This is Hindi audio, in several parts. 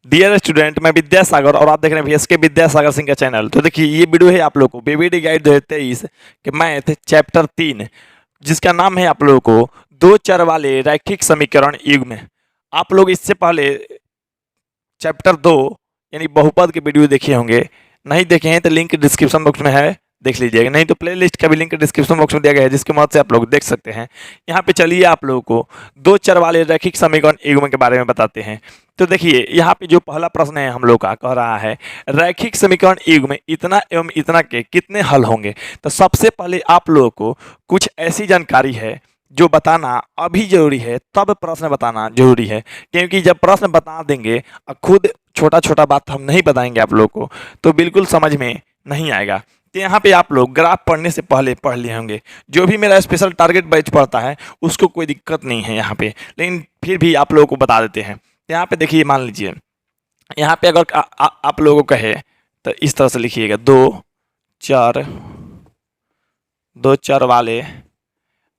डियर स्टूडेंट, मैं विद्यासागर और आप देख रहे हैं VSK विद्यासागर सिंह का चैनल। तो देखिए ये वीडियो है आप लोगों को PVT गाइड 2023 के मैथ चैप्टर 3 जिसका नाम है आप लोगों को दो चर वाले रैखिक समीकरण युग्म। आप लोग इससे पहले चैप्टर 2 यानी बहुपद के वीडियो देखे होंगे, नहीं देखे हैं तो लिंक डिस्क्रिप्शन बॉक्स में है, देख लीजिएगा। नहीं तो प्लेलिस्ट का भी लिंक डिस्क्रिप्शन बॉक्स में दिया गया है, जिसकी मदद से आप लोग देख सकते हैं। यहाँ पे चलिए आप लोगों को दो चर वाले रैखिक समीकरण युग्म के बारे में बताते हैं। तो देखिए यहाँ पे जो पहला प्रश्न है हम लोग का कह रहा है रैखिक समीकरण युग्म इतना एवं इतना के कितने हल होंगे। तो सबसे पहले आप लोगों को कुछ ऐसी जानकारी है जो बताना अभी जरूरी है, तब प्रश्न बताना जरूरी है। क्योंकि जब प्रश्न बता देंगे और खुद छोटा छोटा बात हम नहीं बताएंगे आप लोग को तो बिल्कुल समझ में नहीं आएगा। तो यहाँ पे आप लोग ग्राफ पढ़ने से पहले पढ़ लिए होंगे। जो भी मेरा स्पेशल टारगेट बैच पढ़ता है उसको कोई दिक्कत नहीं है यहाँ पे, लेकिन फिर भी आप लोगों को बता देते हैं। यहाँ पे देखिए, मान लीजिए यहाँ पे अगर आप लोगों को कहे तो इस तरह से लिखिएगा दो चर वाले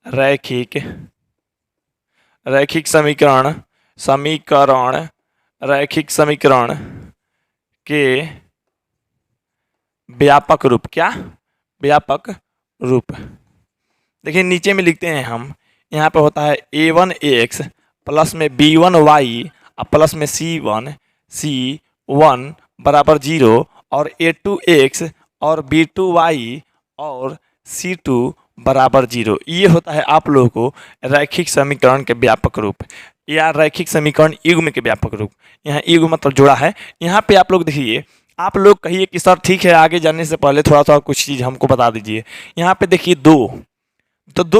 रैखिक समीकरण के व्यापक रूप। क्या व्यापक रूप? देखिए नीचे में लिखते हैं हम, यहाँ पे होता है a1x प्लस में b1y प्लस में c1 बराबर 0 और a2x और b2y और c2 बराबर 0। ये होता है आप लोगों को रैखिक समीकरण के व्यापक रूप या रैखिक समीकरण युग्म के व्यापक रूप। यहाँ युग्म मतलब जोड़ा है। यहाँ पे आप लोग देखिए, आप लोग कहिए कि सर ठीक है, आगे जाने से पहले थोड़ा सा कुछ चीज़ हमको बता दीजिए। यहाँ पे देखिए दो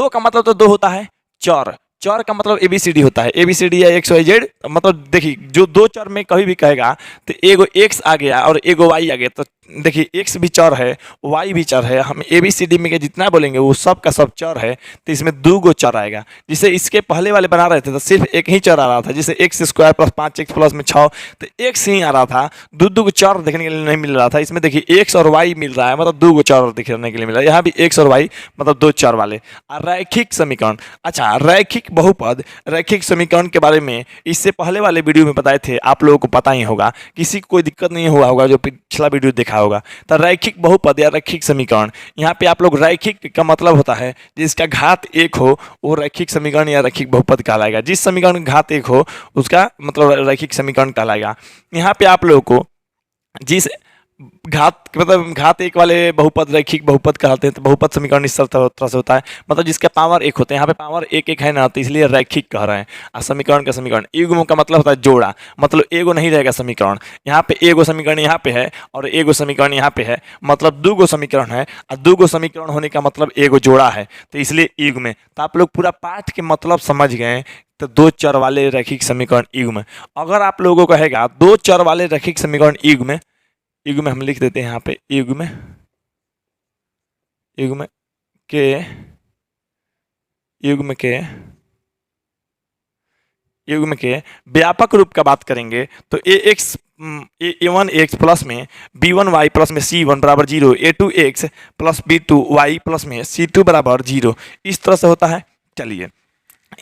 का मतलब तो दो होता है चर का मतलब ABCD होता है, ABCD या XYZ। मतलब देखिए जो दो चर में कभी भी कहेगा तो एगो x आ गया और एगो y आ गया, तो देखिए x भी चर है y भी चर है। हम ABCD में के जितना बोलेंगे वो सब का सब चर है, तो इसमें दो गो चर आएगा। जिसे इसके पहले वाले बना रहे थे तो सिर्फ एक ही चर आ रहा था, जिसे x² प्लस 5x प्लस में 6, तो x ही आ रहा था। दो गो चर देखने के लिए नहीं मिल रहा था। इसमें देखिए x और y मिल रहा है, मतलब दो गो चर देखने के लिए मिल रहा है। यहाँ भी x और y मतलब दो चर वाले रैखिक समीकरण। अच्छा, रैखिक बहुपद रैखिक समीकरण के बारे में इससे पहले वाले वीडियो में बताए थे, आप लोगों को पता ही होगा, किसी को कोई दिक्कत नहीं हुआ होगा जो पिछला वीडियो देखा होगा। तो रैखिक बहुपद या रैखिक समीकरण, यहाँ पे आप लोग रैखिक का मतलब होता है जिसका घात एक हो वो रैखिक समीकरण या रैखिक बहुपद कहलाएगा। जिस समीकरण का घात एक हो उसका मतलब रैखिक समीकरण कहलाएगा। यहाँ पे आप लोगों को जिस घात एक वाले बहुपद रैखिक बहुपद कहते हैं। तो बहुपद समीकरण इस तरह से होता है, मतलब जिसका पावर एक होते हैं। यहाँ पे पावर एक है ना, तो इसलिए रैखिक कह रहे हैं। और समीकरण का समीकरण युग्म का मतलब होता है जोड़ा, मतलब एगो नहीं रहेगा समीकरण। यहाँ पे एगो समीकरण यहाँ पे है और एगो समीकरण यहाँ पे है, मतलब दो गो समीकरण है और दो गो समीकरण होने का मतलब एगो जोड़ा है, तो इसलिए युग्म। तो आप लोग पूरा पाठ के मतलब समझ गए। तो दो चर वाले रैखिक समीकरण युग्म। अगर आप लोगों को कहेगा दो चर वाले रैखिक समीकरण युग्म हम लिख देते हैं यहाँ पे युग्म के व्यापक रूप का बात करेंगे तो a1x प्लस में b1y प्लस में c1 बराबर 0, a2x प्लस b2y प्लस में c2 बराबर 0, इस तरह से होता है। चलिए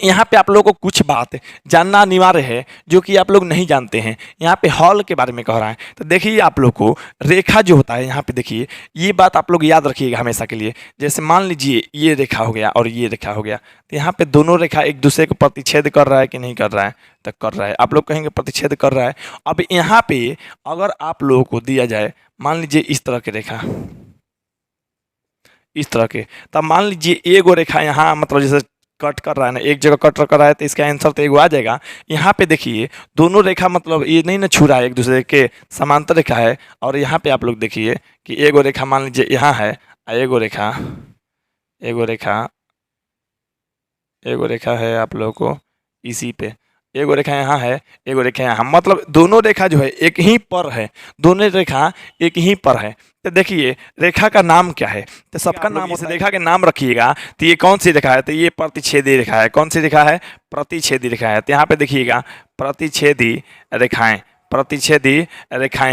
यहाँ पे आप लोगों को कुछ बात जानना अनिवार्य है जो कि आप लोग नहीं जानते हैं। यहाँ पे हॉल के बारे में कह रहा है। तो देखिए आप लोग को रेखा जो होता है, यहाँ पे देखिए ये बात आप लोग याद रखिएगा हमेशा के लिए। जैसे मान लीजिए ये रेखा हो गया और ये रेखा हो गया, तो यहाँ पे दोनों रेखा एक दूसरे को प्रतिच्छेद कर रहा है कि नहीं कर रहा है? तो कर रहा है। आप लोग कहेंगे प्रतिच्छेद कर रहा है। अब यहाँ पे अगर आप लोगों को दिया जाए, मान लीजिए इस तरह की रेखा, इस तरह के, तब मान लीजिए एगो रेखा यहाँ मतलब जैसे कट कर रहा है ना, एक जगह कट कर रहा है, तो इसका आंसर तो एगो आ जाएगा। यहाँ पे देखिए दोनों रेखा मतलब ये नहीं ना छू रहा है, एक दूसरे के समांतर रेखा है। और यहाँ पे आप लोग देखिए कि एगो रेखा मान लीजिए यहाँ है, एगो रेखा है आप लोगों को इसी पे, एगो रेखा यहाँ है, एगो रेखा यहाँ, मतलब दोनों रेखा जो है एक ही पर है, दोनों रेखा एक ही पर है। तो देखिए रेखा का नाम क्या है? तो सबका नाम, इस रेखा के नाम रखिएगा। तो ये कौन सी रेखा है? तो ये प्रतिच्छेदी रेखा है। कौन सी रेखा है? प्रतिच्छेदी रेखा है। तो यहाँ पे देखिएगा प्रतिच्छेदी रेखाएं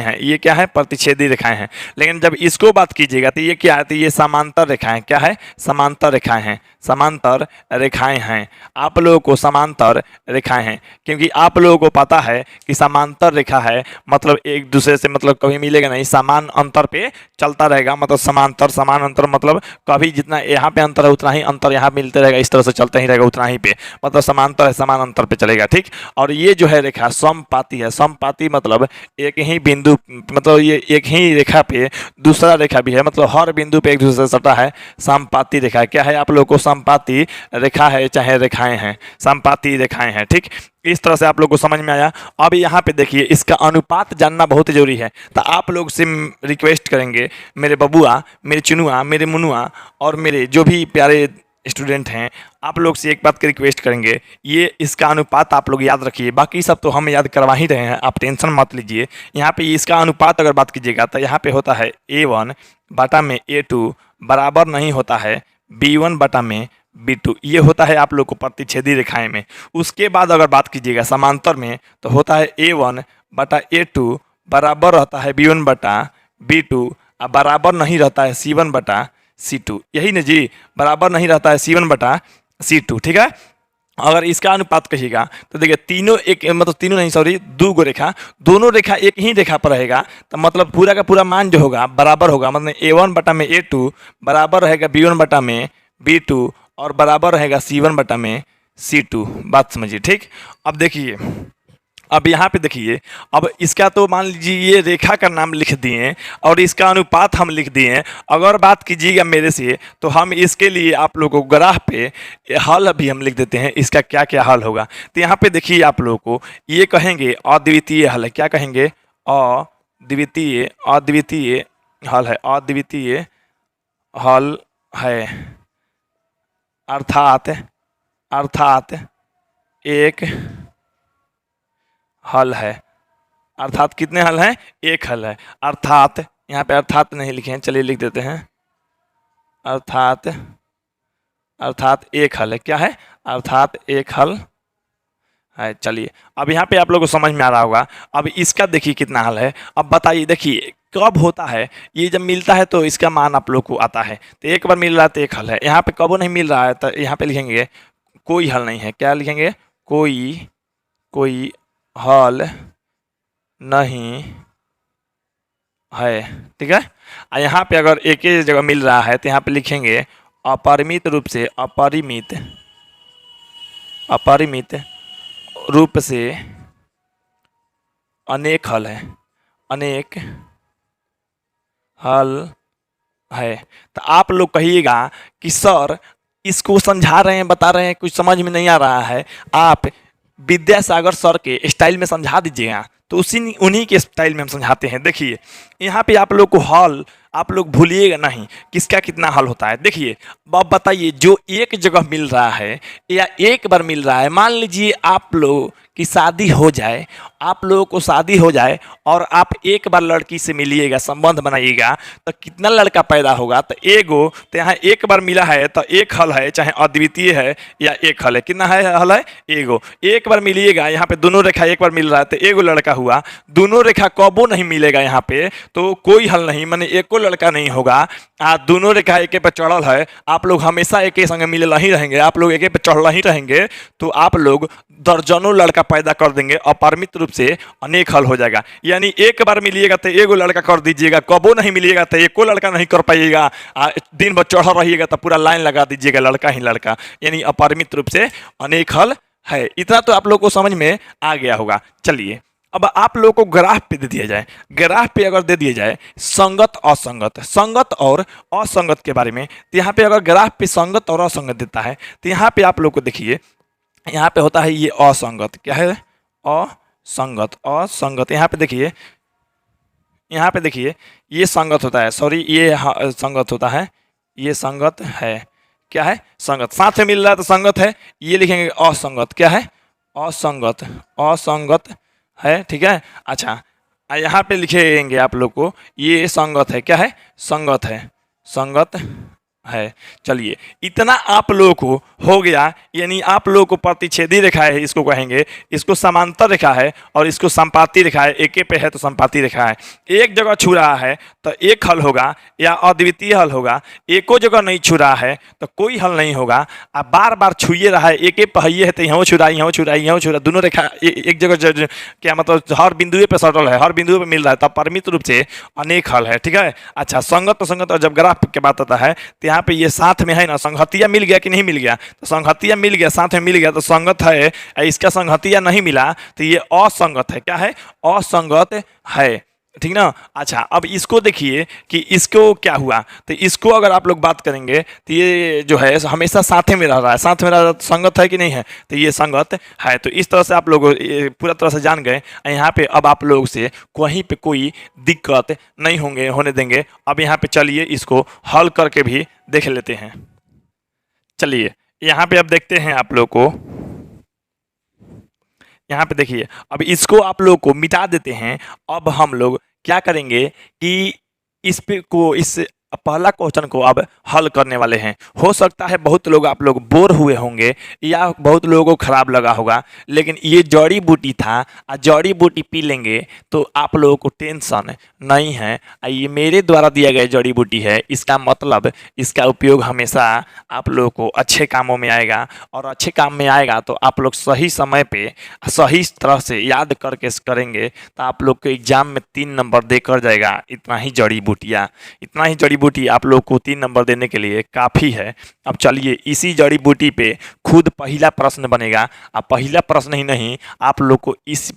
हैं। ये क्या है? प्रतिच्छेदी रेखाएं हैं। लेकिन जब इसको बात कीजिएगा तो ये क्या है? तो ये समांतर रेखाएं। क्या है? समांतर रेखाएं हैं। समांतर रेखाएं हैं। आप लोगों को समांतर रेखाएं हैं, क्योंकि आप लोगों को पता है कि समांतर रेखा है मतलब एक दूसरे से मतलब कभी मिलेगा नहीं, समान अंतर पे चलता रहेगा। मतलब समांतर समान अंतर मतलब कभी जितना यहाँ पे अंतर है उतना ही अंतर यहाँ मिलते रहेगा, इस तरह से चलता ही रहेगा उतना ही पे, मतलब समांतर है समान अंतर पे चलेगा, ठीक। और ये जो है रेखा समपाती है। समपाती मतलब एक ही बिंदु, मतलब ये एक ही रेखा पे दूसरा रेखा भी है, मतलब हर बिंदु पे एक दूसरे से सटा है। समपाती रेखा क्या है, आप लोगों को समपाती रेखा है चाहे रेखाएं हैं, समपाती रेखाएं हैं, ठीक। इस तरह से आप लोग को समझ में आया। अब यहाँ पे देखिए इसका अनुपात जानना बहुत जरूरी है, तो आप लोग से रिक्वेस्ट करेंगे, मेरे बबुआ, मेरे चुनुआ, मेरे मुनुआ और मेरे जो भी प्यारे स्टूडेंट हैं, आप लोग से एक बात की रिक्वेस्ट करेंगे, ये इसका अनुपात आप लोग याद रखिए। बाकी सब तो हम याद करवा ही रहे हैं, आप टेंशन मत लीजिए। यहाँ पे इसका अनुपात अगर बात कीजिएगा तो यहाँ पे होता है A1 बटा में A2 बराबर नहीं होता है B1 बटा में B2। ये होता है आप लोग को प्रतिच्छेदी रेखाएं में। उसके बाद अगर बात कीजिएगा समांतर में तो होता है A1 बटा A2 बराबर रहता है B1 बटा B2 और बराबर नहीं रहता है C1 बटा C2। यही ना जी, बराबर नहीं रहता है C1 बटा C2, ठीक है। अगर इसका अनुपात कहिएगा तो देखिए तीनों एक, मतलब तीनों नहीं सॉरी, दो गो रेखा, दोनों रेखा एक ही रेखा पर रहेगा तो मतलब पूरा का पूरा मान जो होगा बराबर होगा, मतलब A1 बटा में A2 बराबर रहेगा B1 बटा में B2 और बराबर रहेगा C1 बटा में C2। बात समझिए, ठीक। अब देखिए, अब यहाँ पे देखिए, अब इसका तो मान लीजिए ये रेखा का नाम लिख दिए और इसका अनुपात हम लिख दिए। अगर बात कीजिएगा मेरे से तो हम इसके लिए आप लोगों को ग्राफ पे हल भी हम लिख देते हैं, इसका क्या क्या हल होगा। तो यहाँ पे देखिए आप लोगों को ये कहेंगे अद्वितीय हल है। क्या कहेंगे, अद्वितीय, अद्वितीय हल है, अद्वितीय हल है। अर्थात अर्थात एक हल है। अर्थात कितने हल हैं, एक हल है। अर्थात, यहाँ पे अर्थात नहीं लिखे हैं, चलिए लिख देते हैं अर्थात, अर्थात एक हल है। क्या है, अर्थात एक हल है। चलिए अब यहाँ पे आप लोगों को समझ में आ रहा होगा। अब इसका देखिए कितना हल है। अब बताइए, देखिए कब होता है ये, जब मिलता है तो इसका मान आप लोग को आता है। तो एक बार मिल रहा है तो एक हल है। यहाँ पे कब नहीं मिल रहा है तो यहाँ पे लिखेंगे कोई हल नहीं है। क्या लिखेंगे, कोई हल नहीं है, ठीक है। और यहाँ पे अगर एक ही जगह मिल रहा है तो यहाँ पे लिखेंगे अपरिमित रूप से, अपरिमित रूप से अनेक हल है, अनेक हल है। तो आप लोग कहिएगा कि सर इसको समझा रहे हैं, बता रहे हैं, कुछ समझ में नहीं आ रहा है, आप विद्यासागर सर के स्टाइल में समझा दीजिएगा। तो उन्हीं के स्टाइल में हम समझाते हैं। देखिए यहाँ पे आप लोग को हल, आप लोग भूलिएगा नहीं किसका कितना हल होता है। देखिए अब बताइए, जो एक जगह मिल रहा है या एक बार मिल रहा है, मान लीजिए आप लोग की शादी हो जाए, आप लोगों को शादी हो जाए और आप एक बार लड़की से मिलिएगा, संबंध बनाइएगा, तो कितना लड़का पैदा होगा, तो एगो, तो यहाँ एक बार मिला है तो एक हल है, चाहे अद्वितीय है या एक हल है। कितना है, हल है एगो। एक बार मिलिएगा, यहाँ पे दोनों रेखा एक बार मिल रहा है तो एगो लड़का हुआ। दोनों रेखा कबो नहीं मिलेगा यहाँ पे तो कोई हल नहीं, माने एको लड़का नहीं होगा। दोनों रेखा एके पे चढ़ल है, आप लोग हमेशा एके संग मिलल ही रहेंगे, आप लोग एके पे चढ़ल ही रहेंगे, तो आप लोग दर्जनों लड़का पैदा कर देंगे। अपरिमित रूप से अनेक हल हो जाएगा। यानी एक बार मिलिएगा तो एगो लड़का कर दीजिएगा, कबो नहीं मिलिएगा तो एको लड़का नहीं कर पाइएगा। दिन भर चढ़ रहिएगा तो पूरा लाइन लगा दीजिएगा लड़का ही लड़का, यानी अपरिमित रूप से अनेक हल है। इतना तो आप लोग को समझ में आ गया होगा। चलिए अब आप लोग को ग्राफ पे दे दिया जाए, ग्राफ पे अगर दे दिया जाए संगत असंगत, संगत और असंगत के बारे में, तो यहाँ पे अगर ग्राफ पे संगत और असंगत देता है तो यहाँ पे आप लोग को देखिए, यहाँ पे होता है ये असंगत। क्या है, असंगत, असंगत। यहाँ पे देखिए, यहाँ पे देखिए ये संगत होता है, सॉरी ये संगत होता है, ये संगत है। क्या है, संगत, साथ में मिल रहा है तो संगत है। ये लिखेंगे असंगत। क्या है, असंगत, असंगत है, ठीक है। अच्छा यहाँ पे लिखेंगे आप लोग को ये संगत है। क्या है, संगत है, संगत है। चलिए, इतना आप लोगों को हो गया, यानी आप लोगों को प्रतिच्छेदी रेखा है इसको कहेंगे, इसको समांतर रेखा है और इसको संपाती रेखा है। एक पे है तो संपाती रेखा है। एक जगह छू रहा है तो एक हल होगा या अद्वितीय हल होगा, एको जगह नहीं छू रहा है तो कोई हल नहीं होगा। अब बार बार छुए रहा है, एक पहिए है तो यहाँ छू रहा है, यहाँ छू रहा है, यहाँ छू रहा है, दोनों रेखा एक जगह क्या मतलब हर बिंदु पे सटल है, हर बिंदु पे मिल रहा है, तब परिमित रूप से अनेक हल है। ठीक है। अच्छा, संगत तो संगत, और जब ग्राफ की बात आता है तो यहाँ पे ये साथ में है ना, संगतिया मिल गया कि नहीं मिल गया, तो संगतिया मिल गया, साथ में मिल गया तो संगत है। इसका संगतिया नहीं मिला तो ये असंगत है। क्या है? असंगत है। ठीक ना। अच्छा, अब इसको देखिए कि इसको क्या हुआ, तो इसको अगर आप लोग बात करेंगे तो ये जो है हमेशा साथे में रह रहा है, साथ में रह रहा है, तो संगत है कि नहीं है, तो ये संगत है। तो इस तरह से आप लोग पूरा तरह से जान गए। यहाँ पे अब आप लोग से कहीं पे कोई दिक्कत नहीं होने देंगे। अब यहाँ पे चलिए इसको हल करके भी देख लेते हैं। चलिए यहाँ पे अब देखते हैं आप लोग को, यहाँ पे देखिए, अब इसको आप लोग को मिटा देते हैं। अब हम लोग क्या करेंगे कि इस पे को इस पहला क्वेश्चन को अब हल करने वाले हैं। हो सकता है बहुत लोग आप लोग बोर हुए होंगे या बहुत लोगों को खराब लगा होगा, लेकिन ये जड़ी बूटी था और जड़ी बूटी पी लेंगे तो आप लोगों को टेंशन नहीं है। ये मेरे द्वारा दिया गया जड़ी बूटी है, इसका मतलब इसका उपयोग हमेशा आप लोगों को अच्छे कामों में आएगा, और अच्छे काम में आएगा तो आप लोग सही समय पे सही तरह से याद करके करेंगे तो आप लोग को एग्जाम में 3 नंबर देकर जाएगा। इतना ही जड़ी बूटियाँ, इतना ही जड़ी बूटी आप लोग को 3 नंबर देने के लिए काफ़ी है। अब चलिए इसी जड़ी बूटी पे खुद पहला प्रश्न बनेगा। अब पहला प्रश्न ही नहीं, आप लोग को इस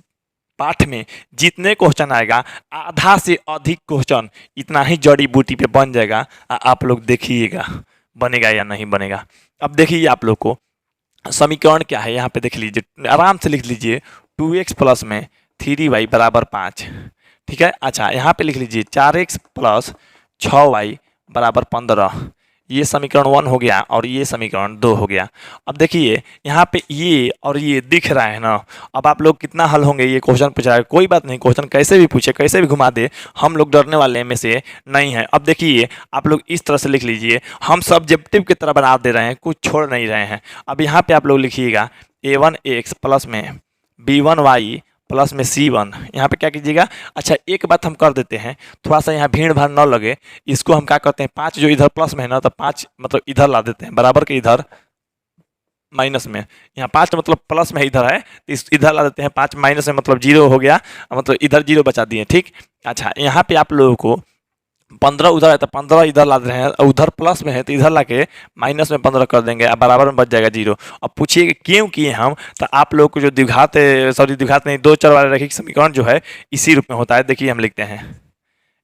पाठ में जितने क्वेश्चन आएगा आधा से अधिक क्वेश्चन इतना ही जड़ी बूटी पे बन जाएगा। आप लोग देखिएगा बनेगा या नहीं बनेगा। अब देखिए आप लोग को समीकरण क्या है, यहाँ पे देख लीजिए, आराम से लिख लीजिए 2x प्लस में 3y बराबर 5। ठीक है। अच्छा, यहाँ पे लिख लीजिए 4x प्लस 6y बराबर 15। ये समीकरण 1 हो गया और ये समीकरण 2 हो गया। अब देखिए यहाँ पे ये और ये दिख रहा है ना। अब आप लोग कितना हल होंगे, ये क्वेश्चन पूछा है, कोई बात नहीं, क्वेश्चन कैसे भी पूछे, कैसे भी घुमा दे, हम लोग डरने वाले में से नहीं है। अब देखिए आप लोग इस तरह से लिख लीजिए, हम सब्जेक्टिव की तरह बना दे रहे हैं, कुछ छोड़ नहीं रहे हैं। अब यहाँ पे आप लोग लिखिएगा a1x प्लस में b1y प्लस में c1। यहाँ पे क्या कीजिएगा, अच्छा एक बात हम कर देते हैं, थोड़ा सा यहाँ भीड़ भाड़ न लगे, इसको हम क्या करते हैं, 5 जो इधर प्लस में है ना, तो 5 मतलब इधर ला देते हैं, बराबर के इधर माइनस में, यहाँ 5 मतलब प्लस में इधर है तो इधर ला देते हैं, 5 माइनस में मतलब 0 हो गया, मतलब इधर 0 बचा दिए। ठीक। अच्छा, यहाँ पे आप लोगों को 15 उधर है तो 15 इधर ला रहे हैं, उधर प्लस में है तो इधर लाके माइनस में 15 कर देंगे, अब बराबर में बच जाएगा 0। अब पूछिए क्यों किए हम, तो आप लोग को जो द्विघात द्विघात नहीं, 2 चर वाले रैखिक समीकरण जो है इसी रूप में होता है। देखिए हम लिखते हैं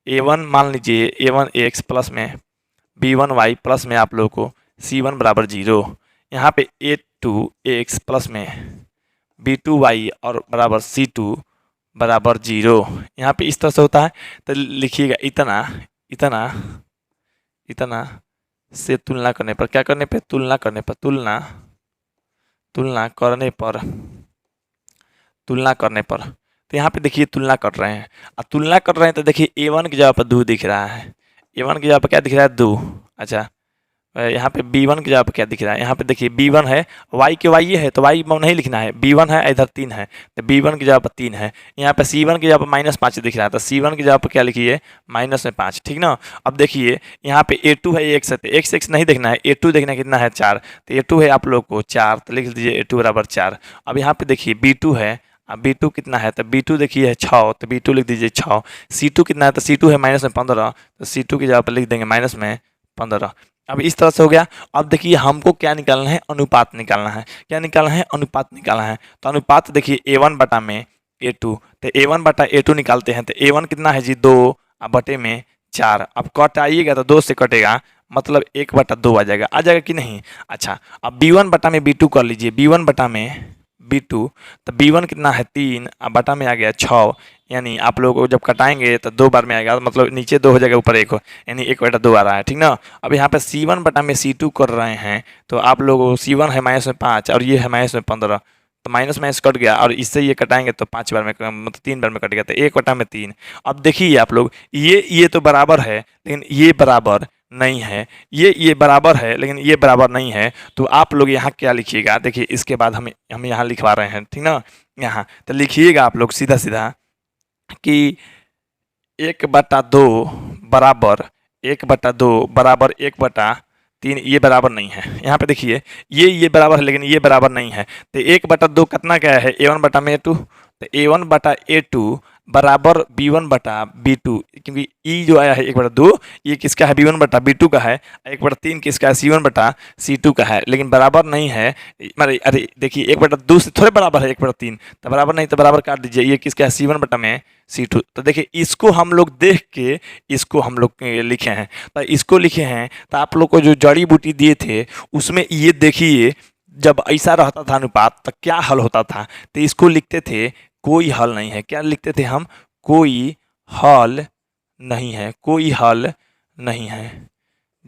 a1, मान लीजिए a1x प्लस में b1y प्लस में आप लोग को c1 बराबर 0। यहाँ पे a2x प्लस में b2y और बराबर c2 बराबर 0। यहाँ पे इस तरह से होता है। तो लिखिएगा इतना इतना इतना से तुलना करने पर, क्या करने पे, तुलना करने पर, तुलना करने पर, तो यहाँ पे देखिए तुलना कर रहे हैं। अब तुलना कर रहे हैं तो देखिए a1 की जगह पर 2 दिख रहा है, a1 की जगह पर क्या दिख रहा है, 2। अच्छा, यहाँ पे b1 की जगह पर क्या दिख रहा है, यहाँ पे देखिए b1 है, y के y है तो y नहीं लिखना है, b1 है, इधर 3 है तो b1 की जगह पर 3 है। यहाँ पे c1 की जगह पर -5 दिख रहा है तो c1 की जगह पर क्या लिखिए, -5। ठीक ना। अब देखिए यहाँ पे a2 है, x है तो x नहीं देखना है, a2 देखना है, कितना है, 4, तो a2 है आप लोग को 4, तो लिख दीजिए a2 बराबर 4। अब यहाँ पे देखिए b2 है, अब b2 कितना है, तो b2 देखिए है 6, तो b2 लिख दीजिए 6। c2 कितना है, तो c2 है -15, तो c2 की जगह पर लिख देंगे -15। अब इस तरह से हो गया। अब देखिए हमको क्या निकालना है, अनुपात निकालना है। क्या निकालना है, अनुपात निकालना है। तो अनुपात देखिए a1 बटा में a2, तो a1 बटा a2 निकालते हैं तो a1 कितना है जी, 2 बटे में 4। अब कट आइएगा तो 2 से कटेगा, मतलब 1 बटा 2 आ जाएगा कि नहीं। अच्छा, अब b1 बटा में b2 कर लीजिए, b1 बटा में b2, तो b1 कितना है 3 बटा में आ गया 6, यानी आप लोग को जब कटाएंगे तो 2 बार में आएगा, मतलब नीचे 2 हो जाएगा, ऊपर 1 हो, यानी 1 बटा 2 आ रहा है। ठीक ना। अब यहाँ पे c1 बटा में c2 कर रहे हैं तो आप लोग c1 है -5 और ये है -15, तो माइनस कट गया, और इससे ये कटाएंगे तो 5 बार में, मतलब 3 बार में कट गया, तो 1 बटा में 3। अब देखिए आप लोग ये तो बराबर है, लेकिन ये बराबर नहीं है, ये बराबर है लेकिन ये बराबर नहीं है। तो आप लोग यहाँ क्या लिखिएगा, देखिए इसके बाद हम यहाँ लिखवा रहे हैं, ठीक ना। यहाँ तो लिखिएगा आप लोग सीधा सीधा कि 1/2 बराबर 1/2 बराबर 1/3, ये बराबर नहीं है। यहाँ पे देखिए ये बराबर है लेकिन ये बराबर नहीं है। तो 1/2 कितना क्या है, A1/A2। तो A1/A2 बराबर B1/B2, क्योंकि ई जो आया है 1/2 ये किसका है, B1/B2 का है। 1/3 किसका है, C1/C2 का है, लेकिन बराबर नहीं है। अरे देखिए 1/2 से थोड़े बराबर है 1/3, तो बराबर नहीं, तो बराबर काट दीजिए। ये किसका है, C1/C2। तो देखिए इसको हम लोग देख के इसको हम लोग लिखे हैं, तो इसको लिखे हैं। तो आप लोग को जो जड़ी बूटी दिए थे उसमें ये देखिए, जब ऐसा रहता था अनुपात तो क्या हल होता था। तो इसको लिखते थे कोई हल नहीं है। क्या लिखते थे हम, कोई हल नहीं है, कोई हल नहीं है।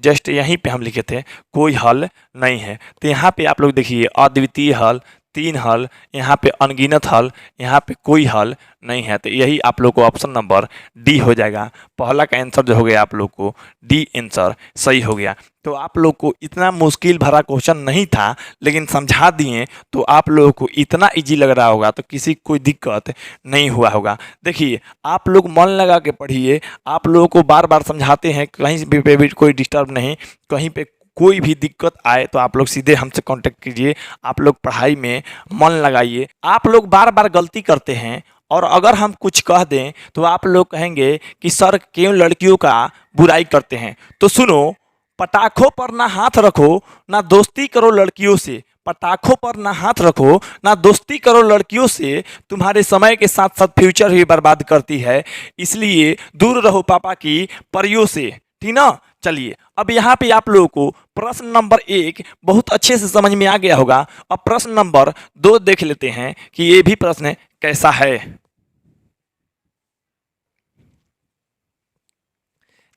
जस्ट यहीं पे हम लिखे थे कोई हल नहीं है। तो यहाँ पे आप लोग देखिए अद्वितीय हल, 3 हल, यहाँ पे अनगिनत हल, यहाँ पे कोई हल नहीं है। तो यही आप लोग को ऑप्शन नंबर डी हो जाएगा। पहला का आंसर जो हो गया आप लोग को डी आंसर सही हो गया। तो आप लोग को इतना मुश्किल भरा क्वेश्चन नहीं था, लेकिन समझा दिए तो आप लोगों को इतना इजी लग रहा होगा, तो किसी कोई दिक्कत नहीं हुआ होगा। देखिए आप लोग मन लगा के पढ़िए, आप लोगों को बार बार समझाते हैं, कहीं पे भी कोई डिस्टर्ब नहीं, कहीं पे कोई भी दिक्कत आए तो आप लोग सीधे हमसे कांटेक्ट कीजिए। आप लोग पढ़ाई में मन लगाइए। आप लोग बार बार गलती करते हैं, और अगर हम कुछ कह दें तो आप लोग कहेंगे कि सर क्यों लड़कियों का बुराई करते हैं। तो सुनो, पटाखों पर ना हाथ रखो, ना दोस्ती करो लड़कियों से। पटाखों पर ना हाथ रखो, ना दोस्ती करो लड़कियों से, तुम्हारे समय के साथ साथ फ्यूचर भी बर्बाद करती है। इसलिए दूर रहो पापा की परियों से, ठीक ना। चलिए अब यहाँ पे आप लोगों को प्रश्न नंबर 1 बहुत अच्छे से समझ में आ गया होगा। अब प्रश्न नंबर 2 देख लेते हैं कि ये भी प्रश्न कैसा है।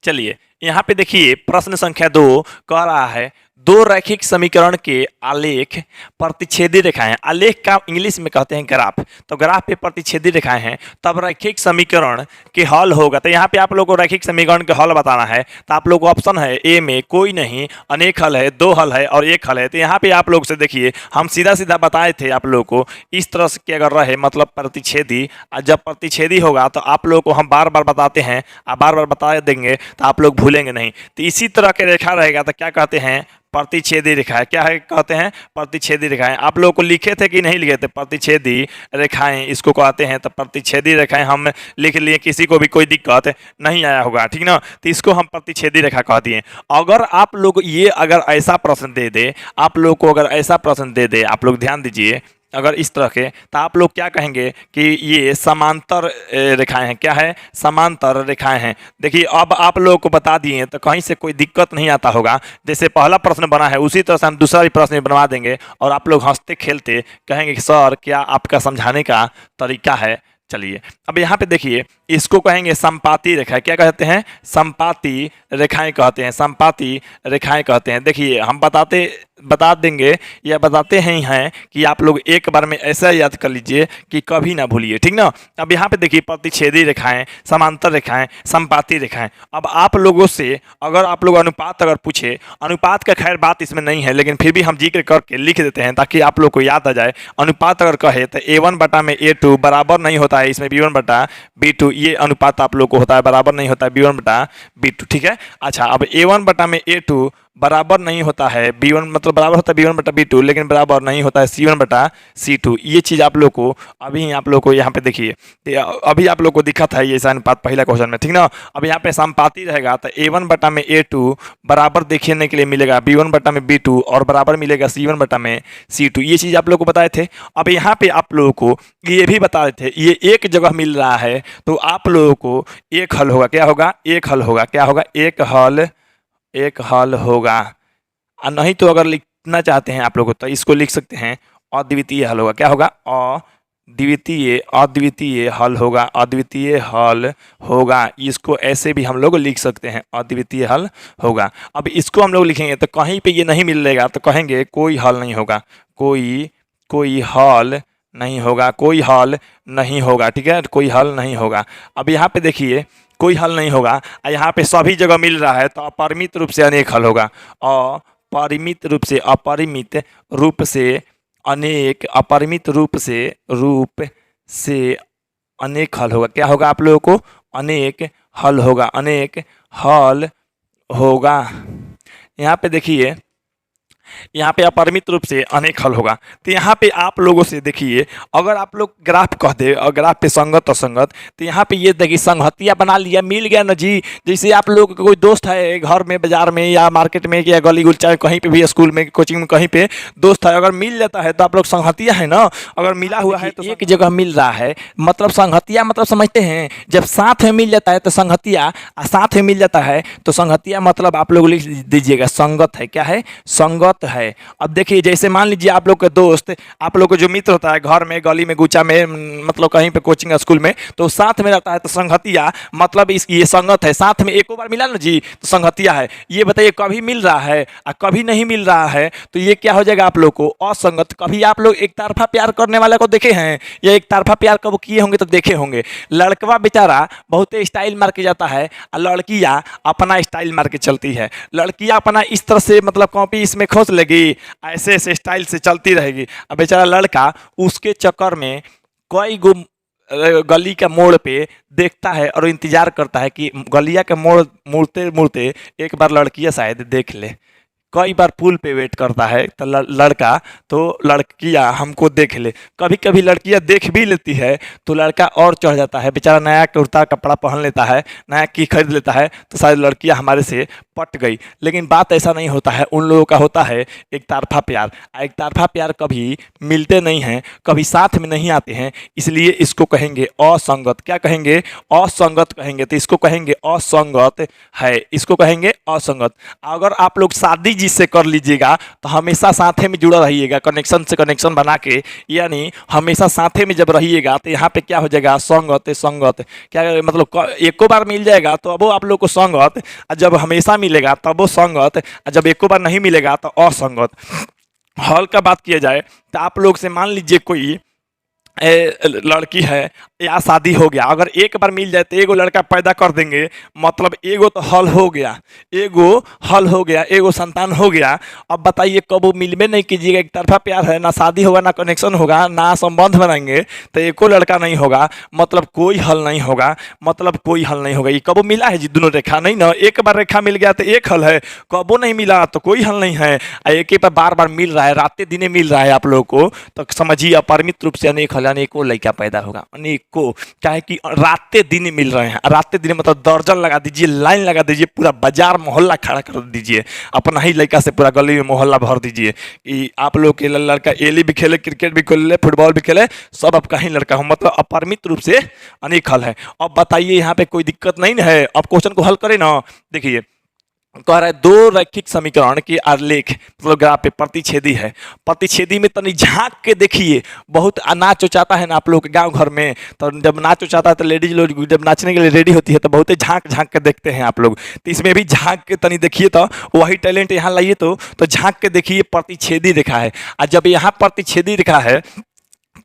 चलिए यहाँ पे देखिए प्रश्न संख्या 2 कह रहा है, दो रैखिक समीकरण के आलेख प्रतिच्छेदी रेखाएं। आलेख का इंग्लिश में कहते हैं ग्राफ। तो ग्राफ पे प्रतिच्छेदी रेखाएं हैं, तब रैखिक समीकरण के हल होगा। तो यहाँ पे आप लोगों को रैखिक समीकरण के हल बताना है। तो आप लोग को ऑप्शन है ए में कोई नहीं, अनेक हल है, 2 हल है और 1 हल है। तो यहाँ पे आप लोग से देखिए हम सीधा सीधा बताए थे आप लोग को, इस तरह से अगर रहे मतलब प्रतिच्छेदी, जब प्रतिच्छेदी होगा तो आप लोग को हम बार बार बताते हैं, आप बार बार बता देंगे तो आप लोग भूलेंगे नहीं। तो इसी तरह के रेखा रहेगा तो क्या कहते हैं, प्रतिच्छेदी रेखाएं। क्या है कहते हैं, प्रतिच्छेदी रेखाएं। आप लोगों को लिखे थे कि नहीं लिखे थे, प्रतिच्छेदी रेखाएं इसको कहते हैं। तो प्रतिच्छेदी रेखाएं हम लिख लिए, किसी को भी कोई दिक्कत नहीं आया होगा, ठीक ना। तो इसको हम प्रतिच्छेदी रेखा कह दिए। अगर आप लोग ये अगर ऐसा प्रश्न दे दे, आप लोग को अगर ऐसा प्रश्न दे दे, आप लोग ध्यान दीजिए, अगर इस तरह के, तो आप लोग क्या कहेंगे कि ये समांतर रेखाएं हैं। क्या है, समांतर रेखाएं हैं। देखिए अब आप लोगों को बता दिए तो कहीं से कोई दिक्कत नहीं आता होगा। जैसे पहला प्रश्न बना है उसी तरह से हम दूसरा भी प्रश्न बनवा देंगे और आप लोग हंसते खेलते कहेंगे कि सर क्या आपका समझाने का तरीका है। चलिए अब यहाँ पे देखिए, इसको कहेंगे संपाती रेखाएं। क्या कहते हैं, संपाती रेखाएं कहते हैं, संपाती रेखाएं कहते हैं। देखिए हम बता देंगे या बताते हैं कि आप लोग एक बार में ऐसा याद कर लीजिए कि कभी ना भूलिए, ठीक ना। अब यहाँ पे देखिए प्रतिच्छेदी रेखाएं, समांतर रेखाएं, संपाती रेखाएं। अब आप लोगों से अगर आप लोग अनुपात अगर पूछे, अनुपात का खैर बात इसमें नहीं है, लेकिन फिर भी हम जिक्र करके लिख देते हैं ताकि आप लोग को याद आ जाए। अनुपात अगर कहे तो A1/A2 बराबर नहीं होता है इसमें B1/B2, ये अनुपात आप लोग को होता है, बराबर नहीं होता है B1/B2, ठीक है। अच्छा अब A1/A2 बराबर नहीं होता है B1, मतलब बराबर होता है B1/B2, लेकिन बराबर नहीं होता है C1/C2। ये चीज़ आप लोग को अभी आप लोग को यहाँ पे देखिए, अभी आप लोग को दिखा था ये ऐसा अनुपात पहला क्वेश्चन में, ठीक ना। अब यहाँ पे संपाती रहेगा तो A1/A2 बराबर देखने के लिए मिलेगा B1/B2 और बराबर मिलेगा C1/C2। ये चीज़ आप लोग को बताए थे। अब यहाँ पे आप लोगों को ये भी बता रहे थे, ये एक जगह मिल रहा है तो आप लोगों को एक हल होगा। क्या होगा, एक हल होगा। क्या होगा, एक हल होगा। और नहीं तो अगर लिखना चाहते हैं आप लोग तो इसको लिख सकते हैं अद्वितीय हल होगा। क्या होगा, अद्वितीय हल होगा, अद्वितीय हल होगा। इसको ऐसे भी हम लोग लिख सकते हैं, अद्वितीय हल होगा। अब इसको हम लोग लिखेंगे तो कहीं पे ये नहीं मिलेगा तो कहेंगे कोई हल नहीं होगा, कोई हल नहीं होगा, कोई हल नहीं होगा, ठीक है, कोई हल नहीं होगा। अब यहाँ पे देखिए कोई हल नहीं होगा। यहाँ पे सभी जगह मिल रहा है तो अपरिमित रूप से अनेक हल होगा। अपरिमित रूप से अनेक हल होगा। क्या होगा आप लोगों को? अनेक हल होगा, अनेक हल होगा। यहाँ पे देखिए, यहाँ पे अपरिमित रूप से अनेक हल होगा। तो यहाँ पे आप लोगों से देखिए, अगर आप लोग ग्राफ कह दे और ग्राफ पे संगत असंगत, तो यहाँ पे ये देखिए संगतिया बना लिया, मिल गया ना जी। जैसे आप लोग का कोई दोस्त है घर में, बाजार में या मार्केट में या गली गुल चाहे कहीं पे भी, स्कूल में, कोचिंग में, कहीं पे दोस्त है, अगर मिल जाता है तो आप लोग संगतिया है ना। अगर मिला हुआ है तो एक जगह मिल रहा है मतलब संगतिया, मतलब समझते हैं जब साथ में मिल जाता है तो संगतिया, साथ में मिल जाता है तो संगतिया मतलब आप लोग लिख दीजिएगा संगत है। क्या है? संगत है। अब देखिए जैसे मान लीजिए आप लोग के दोस्त, आप लोग को जो मित्र होता है घर में, गली में, गुचा में, मतलब कहीं पे कोचिंग स्कूल में, तो साथ में रहता है तो संगतिया मतलब ये संगत है। साथ में एको बार मिला ना जी तो संगतिया है। ये बताइए कभी मिल रहा है और कभी नहीं मिल रहा है तो ये क्या हो जाएगा आप लोग को? असंगत। कभी आप लोग एक तरफा प्यार करने वाले को देखे हैं या एक तरफा प्यार कब किए होंगे तो देखे होंगे। लड़कवा बेचारा बहुत स्टाइल मार के जाता है और लड़कियां अपना स्टाइल मार के चलती है। लड़कियां अपना इस तरह से मतलब कॉपी इसमें खोस लेगी, ऐसे ऐसे स्टाइल से चलती रहेगी। अब बेचारा लड़का उसके चक्कर में कई गो गली के मोड़ पे देखता है और इंतजार करता है कि गलिया के मोड़ मुड़ते मुड़ते एक बार लड़कियां शायद देख ले। कई बार पुल पे वेट करता है तो लड़का, तो लड़कियां हमको देख ले। कभी कभी लड़कियां देख भी लेती है तो लड़का और चढ़ जाता है, बेचारा नया कुर्ता कपड़ा पहन लेता है, नया की खरीद लेता है तो शायद लड़कियां हमारे से पट गई। लेकिन बात ऐसा नहीं होता है, उन लोगों का होता है एक तरफा प्यार। एक तरफा प्यार कभी मिलते नहीं हैं, कभी साथ में नहीं आते हैं, इसलिए इसको कहेंगे असंगत। क्या कहेंगे? असंगत कहेंगे। तो इसको कहेंगे असंगत है, इसको कहेंगे असंगत। अगर आप लोग शादी जिससे कर लीजिएगा तो हमेशा साथे में जुड़ा रहिएगा, कनेक्शन से कनेक्शन बना के, यानी हमेशा साथे में जब रहिएगा तो यहाँ पे क्या हो जाएगा? संगत। संगत क्या मतलब? एको बार मिल जाएगा तो अब वो आप लोग को संगत, जब हमेशा मिलेगा तब वो संगत, जब एको बार नहीं मिलेगा तो असंगत। हल का बात किया जाए तो आप लोग से मान लीजिए कोई लड़की है या शादी हो गया, अगर एक बार मिल जाए तो एगो लड़का पैदा कर देंगे, मतलब एगो तो हल हो गया, एगो हल हो गया, एगो संतान हो गया। अब बताइए कब वो मिलवे नहीं कीजिएगा, एक तरफा प्यार है, ना शादी होगा, ना कनेक्शन होगा, ना संबंध बनाएंगे तो एको लड़का नहीं होगा, मतलब कोई हल नहीं होगा, मतलब कोई हल नहीं होगा। ये कबो मिला है जी दोनों रेखा? नहीं ना। एक बार रेखा मिल गया तो एक हल है, कबो नहीं मिला तो कोई हल नहीं है। एक ही बार बार मिल रहा है, रातें दिने मिल रहा है आप लोग को, तो समझिए अपरिमित रूप से अनेक हल, अनेकों लड़का पैदा होगा। अनेकों क्या है कि रातें दिन मिल रहे हैं, रातें दिन मतलब दर्जन लगा दीजिए, लाइन लगा दीजिए, पूरा बाजार मोहल्ला खड़ा कर दीजिए, अपना ही लड़का से पूरा गली में मोहल्ला भर दीजिए कि आप लोग के लड़का एली भी खेले, क्रिकेट भी खेले, फुटबॉल भी खेले, सब आपका ही लड़का हो, मतलब अपरिमित रूप से अनेक हल है। अब बताइए यहाँ पे कोई दिक्कत नहीं है? अब क्वेश्चन को हल करें ना। देखिए कह रहा है दो रैखिक समीकरण की आलेख मतलब ग्राफ पे प्रतिच्छेदी है। प्रतिच्छेदी में तनी झांक के देखिए, बहुत नाच उचाता है ना आप लोग के गांव घर में, तो जब नाच उचाता है तो लेडीज लोग जब नाचने के लिए रेडी होती है तो बहुत ही झांक झांक के देखते हैं आप लोग। तो इसमें भी झांक के तनी देखिए, तो वही टैलेंट यहाँ लाइए, तो झांक के देखिए प्रतिच्छेदी रेखा है। और जब यहाँ प्रतिच्छेदी रेखा है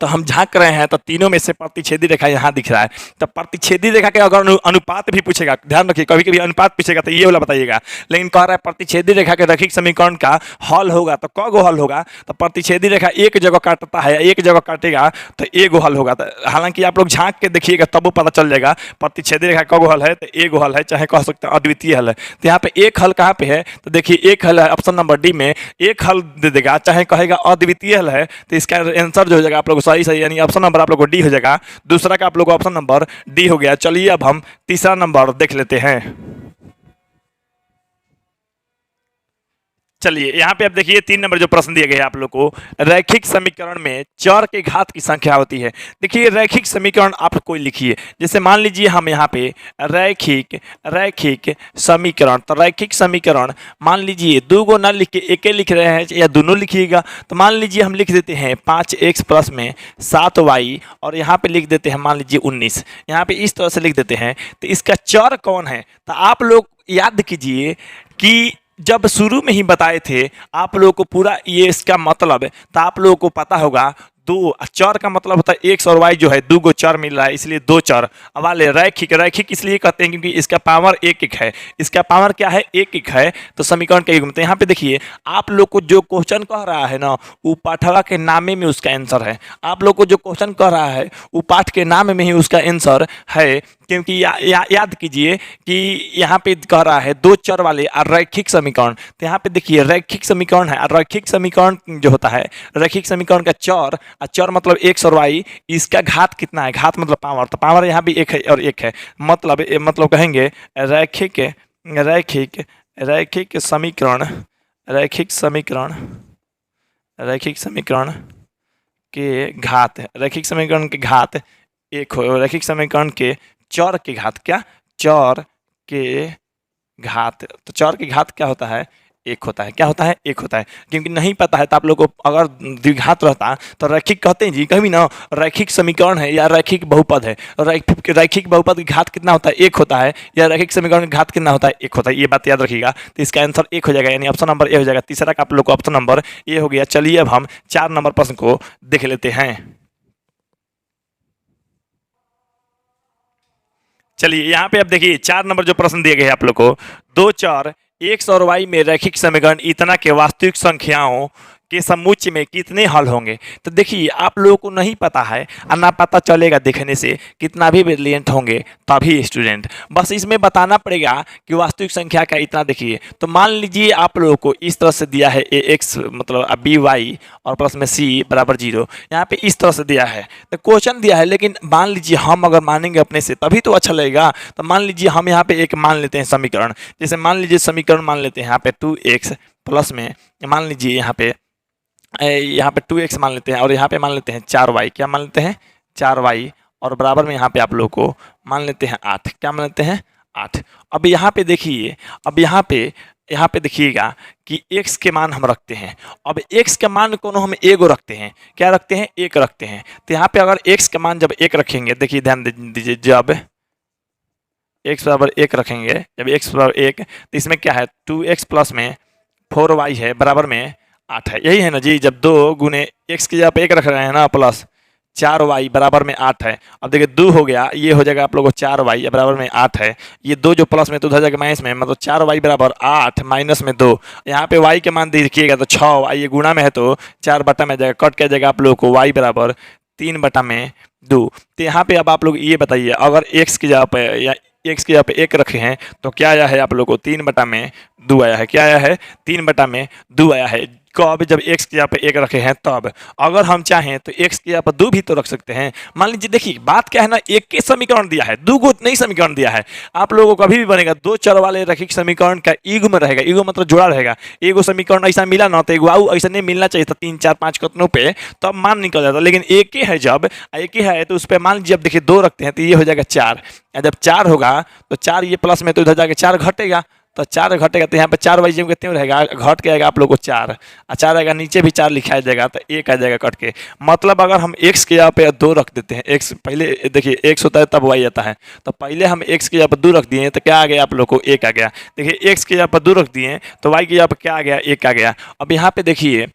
तो हम झांक रहे हैं तो तीनों में से प्रतिच्छेदी रेखा यहाँ दिख रहा है। तो प्रतिच्छेदी रेखा के अगर अनुपात भी पूछेगा, ध्यान रखिए कभी कभी अनुपात पूछेगा तो ये वाला बताइएगा, लेकिन कह रहा है प्रतिच्छेदी रेखा के रैखिक समीकरण का हल होगा तो क गो हल होगा? तो प्रतिच्छेदी रेखा एक जगह काटता है, एक जगह काटेगा तो एक गो हल होगा। तो हालांकि आप लोग झांक के देखिएगा तब वो पता चल जाएगा प्रतिच्छेदी रेखा क गो हल है, तो एक गो हल है, चाहे कह सकते हैं अद्वितीय हल है। तो यहाँ पे एक हल कहाँ पे है? तो देखिए एक हल है ऑप्शन नंबर डी में, एक हल दे देगा, चाहे कहेगा अद्वितीय हल है, तो इसका आंसर जो हो जाएगा आप लोग सही सही, यानी ऑप्शन नंबर आप लोग को डी हो जाएगा। दूसरा का आप लोग को ऑप्शन नंबर डी हो गया। चलिए अब हम तीसरा नंबर देख लेते हैं। चलिए यहाँ पे आप देखिए 3 नंबर जो प्रश्न दिया गया है आप लोग को, रैखिक समीकरण में चर के घात की संख्या होती है। देखिए रैखिक समीकरण आप कोई लिखिए, जैसे मान लीजिए हम यहाँ पे रैखिक समीकरण, तो रैखिक समीकरण मान लीजिए दो गो ना लिख के एक लिख रहे हैं या दोनों लिखिएगा। तो मान लीजिए हम लिख देते हैं 5x प्लस में 7y और यहाँ पे लिख देते हैं मान लीजिए 19, यहाँ पे इस तरह से लिख देते हैं। तो इसका चर कौन है? तो आप लोग याद कीजिए कि जब शुरू में ही बताए थे आप लोगों को पूरा ये इसका मतलब, तो आप लोगों को पता होगा दो चर का मतलब होता है एक्स और वाई जो है दो गो चर मिल रहा है, इसलिए दो चर वाले रैखिक। रैखिक इसलिए कहते हैं क्योंकि इसका पावर एक एक है, इसका पावर क्या है, एक एक है, तो समीकरण का युग्म। तो यहाँ पे देखिए आप लोग को जो क्वेश्चन कह रहा है ना वो पाठवा के नामे में उसका आंसर है। आप लोग को जो क्वेश्चन कह रहा है वो पाठ के नाम में ही उसका आंसर है, क्योंकि याद कीजिए कि यहाँ पे कह रहा है दो चर वाले रैखिक समीकरण। तो यहाँ पे देखिए रैखिक समीकरण है, रैखिक समीकरण जो होता है, रैखिक समीकरण का चर, चर मतलब एक्स और वाई, इसका घात कितना है, घात मतलब पावर, तो पावर यहाँ भी एक है और एक है, मतलब कहेंगे रैखिक रैखिक रैखिक समीकरण, रैखिक समीकरण, रैखिक समीकरण के घात, रैखिक समीकरण के घात एक हो, रैखिक समीकरण के चर के घात, क्या, चर के घात, तो चर के घात क्या होता है, एक होता है, क्या होता है, एक होता है। क्योंकि नहीं पता है तो आप लोग को अगर द्विघात रहता तो रैखिक कहते हैं जी, कभी ना रैखिक समीकरण है या रैखिक बहुपद है, रैखिक बहुपद की घात कितना होता है, एक होता है, या रैखिक समीकरण की घात कितना होता है, एक होता है। ये बात याद रखिएगा, तो इसका आंसर एक हो जाएगा, यानी ऑप्शन नंबर ए हो जाएगा। तीसरा का आप लोग को ऑप्शन नंबर ए हो गया। चलिए अब हम 4 नंबर प्रश्न को देख लेते हैं। चलिए यहाँ पे अब देखिए 4 नंबर जो प्रश्न दिए गए हैं आप लोग को, दो चर एक्स और वाई में रैखिक समीकरण इतना के वास्तविक संख्याओं के समुच्चय में कितने हल होंगे। तो देखिए आप लोगों को नहीं पता है और ना पता चलेगा देखने से, कितना भी ब्रिलियंट होंगे तभी स्टूडेंट, बस इसमें बताना पड़ेगा कि वास्तविक संख्या का इतना। देखिए तो मान लीजिए आप लोगों को इस तरह से दिया है ए एक्स मतलब बी वाई और प्लस में सी बराबर 0, यहाँ पे इस तरह से दिया है, तो क्वेश्चन दिया है, लेकिन मान लीजिए हम अगर मानेंगे अपने से तभी तो अच्छा लगेगा। तो मान लीजिए हम यहाँ पे एक मान लेते हैं समीकरण, जैसे मान लीजिए समीकरण मान लेते हैं यहाँ पे 2x प्लस में मान लीजिए यहाँ पे 2x मान लेते हैं, और यहाँ पे मान लेते हैं 4y, क्या मान लेते हैं 4y, और बराबर में यहाँ पे आप लोग को मान लेते हैं 8, क्या मान लेते हैं 8। अब यहाँ पे देखिए, अब यहाँ पे देखिएगा कि x के मान हम रखते हैं। अब x के मान को हम एगो रखते हैं, क्या रखते हैं, एक रखते हैं। तो यहाँ पे अगर x के मान जब एक रखेंगे, देखिए ध्यान दीजिए, जब x बराबर एक रखेंगे, जब x बराबर एक, तो इसमें क्या है 2x प्लस में 4y है बराबर में 8 है, यही है ना जी। जब 2 गुने x की जगह पे एक रख रहे हैं ना, प्लस 4y बराबर में 8 है। अब देखिए 2 हो गया, ये हो जाएगा आप लोगों को 4y बराबर में 8 है, ये 2 जो प्लस में तो उधर जाएगा माइनस में, मतलब 4y बराबर 8 माइनस में 2। यहाँ पे y के मान देखिएगा तो 6, ये गुणा में है तो 4 बटा में जाएगा, कट के जाएगा आप लोगों को y बराबर 3 बटा में 2। तो यहाँ पे अब आप लोग ये बताइए, अगर x की जगह पे या x की जगह पे एक रखे हैं तो क्या आया है आप लोग को 3 बटा में 2 आया है, क्या आया है 3 बटा में 2 आया है। कब, जब x की जगह पे एक रखे हैं तब। अगर हम चाहें तो x की जगह पर 2 भी तो रख सकते हैं। मान लीजिए देखिए बात क्या है ना, एक के समीकरण दिया है, 2 को नहीं समीकरण दिया है। आप लोगों को कभी भी बनेगा दो चर वाले रैखिक समीकरण का युग्म रहेगा, युग्म मतलब जोड़ा रहेगा। एगो समीकरण ऐसा मिला ना तो एगो ऐसा नहीं मिलना चाहिए था 3 4 5 कतनों पे, तब मान निकल जाता। लेकिन एक ही है, जब एक ही है तो उस पर मान लीजिए अब देखिए 2 रखते हैं तो ये हो जाएगा 4, जब 4 होगा तो 4 ये प्लस में तो उधर जाके 4 घटेगा, तो 4 घटेगा तो यहाँ पे 4 वाई कितने में रहेगा, घट के आएगा आप लोग को 4, और 4 आएगा, नीचे भी 4 लिखा जाएगा तो 1 आ जाएगा कट के। मतलब अगर हम x के यहाँ पे 2 रख देते हैं, x पहले देखिए x होता है तब y आता है, तो पहले हम x के यहाँ पर 2 रख दिए तो क्या आ गया आप लोग को 1 आ गया। देखिए x के यहाँ पर 2 रख दिए तो y के यहाँ पर क्या आ गया, 1 आ गया। अब यहाँ पे देखिए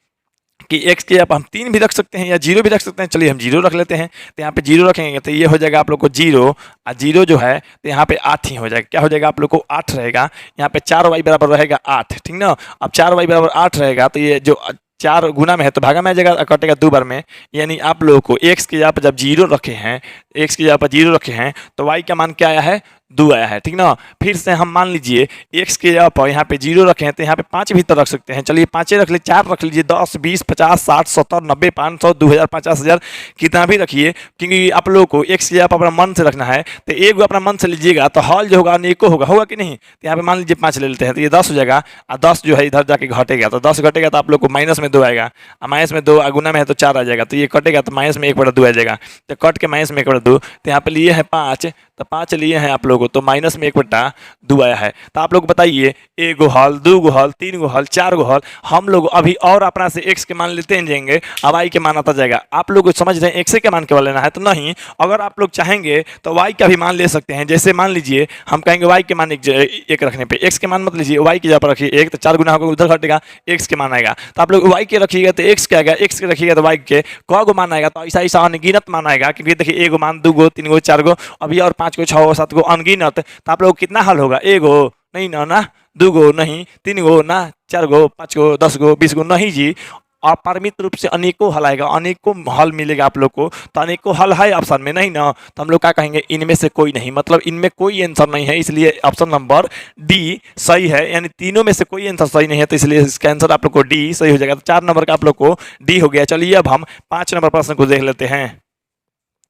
कि x के यहाँ पर हम 3 भी रख सकते हैं या 0 भी रख सकते हैं, चलिए हम 0 रख लेते हैं। तो यहाँ पे 0 रखेंगे तो ये हो जाएगा आप लोग को 0, और 0 जो है तो यहाँ पे 8 ही हो जाएगा, क्या हो जाएगा आप लोग को 8 रहेगा। यहाँ पे 4y बराबर रहेगा 8, ठीक ना। अब 4y बराबर 8 रहेगा तो ये जो 4 गुना में है तो भागा में आ जाएगा, कटेगा 2 बार में। यानी आप लोगों को x के यहाँ पर जब 0 रखे हैं, x के यहाँ पर 0 रखे हैं तो y का मान क्या आया है, 2 आया है, ठीक ना। फिर से हम मान लीजिए x के जगह पर यहाँ पे 0 रखे हैं तो यहाँ पे 5 भी तो रख सकते हैं, चलिए 5 रख लीजिए, 4 रख लीजिए, 10 20 50 60 70 90 500 2000 50,000 कितना भी रखिए, क्योंकि आप लोगों को x की जगह पर अपना मन से रखना है। तो एक अपना मन से लीजिएगा तो हॉल जो होगा अनेको होगा कि नहीं। तो यहाँ पे मान लीजिए 5 ले लेते हैं तो ये 10 हो जाएगा, और 10 जो है इधर जाके घटेगा, तो 10 घटेगा तो आप लोग को माइनस में 2 आएगा, और माइनस में 2 गुना में है तो 4 आ जाएगा, तो ये कटेगा तो माइनस में 1/2 आ जाएगा, तो कट के माइनस में 1/2 2, तो यहाँ पे लिए हैं 5, तो 5 लिए हैं आप लोगों, तो माइनस में 1/2 आया है। तो आप लोग बताइए, 1 गो हल, 2 गो हल, 3 गो हल, 4 गो हल, हम लोग अभी और अपना से x के मान लेते हैं जाएंगे, अब y के मान आता जाएगा। आप लोग समझ रहे हैं x के मान केवल लेना है, तो नहीं, अगर आप लोग चाहेंगे तो y का भी मान ले सकते हैं। जैसे मान लीजिए हम कहेंगे y के मान एक रखने पे x के मान मत लीजिए, y की जगह पर रखिए 1, तो 4 गुना होगा उधर घटेगा, x के मान आएगा। तो आप लोग y के रखिएगा तो x क्या आएगा, x के रखिएगा तो y के क गो मान आएगा, तो ऐसा ऐसा अनगिनत मान आएगा, क्योंकि देखिए 1 गो मान, 2 गो, 3 गो, 4 गो, अभी और 5 गो, 6 गो, 7 गो अनगिनत। तो आप लोग कितना हल होगा, 1 गो नहीं ना, 2 गो नहीं, 3 गो ना, 4 गो, 5 गो, 10 गो, 20 गो नहीं जी, अपरिमित रूप से अनेकों हल आएगा, अनेकों हल मिलेगा आप लोग को। तो अनेकों हल है ऑप्शन में, नहीं ना, तो हम लोग क्या कहेंगे, इनमें से कोई नहीं, मतलब इनमें कोई आंसर नहीं है, इसलिए ऑप्शन नंबर डी सही है। यानी तीनों में से कोई आंसर सही नहीं है, तो इसलिए इसका आंसर आप लोग को डी सही हो जाएगा। तो 4 नंबर का आप लोग को डी हो गया। चलिए अब हम 5 नंबर प्रश्न को देख लेते हैं।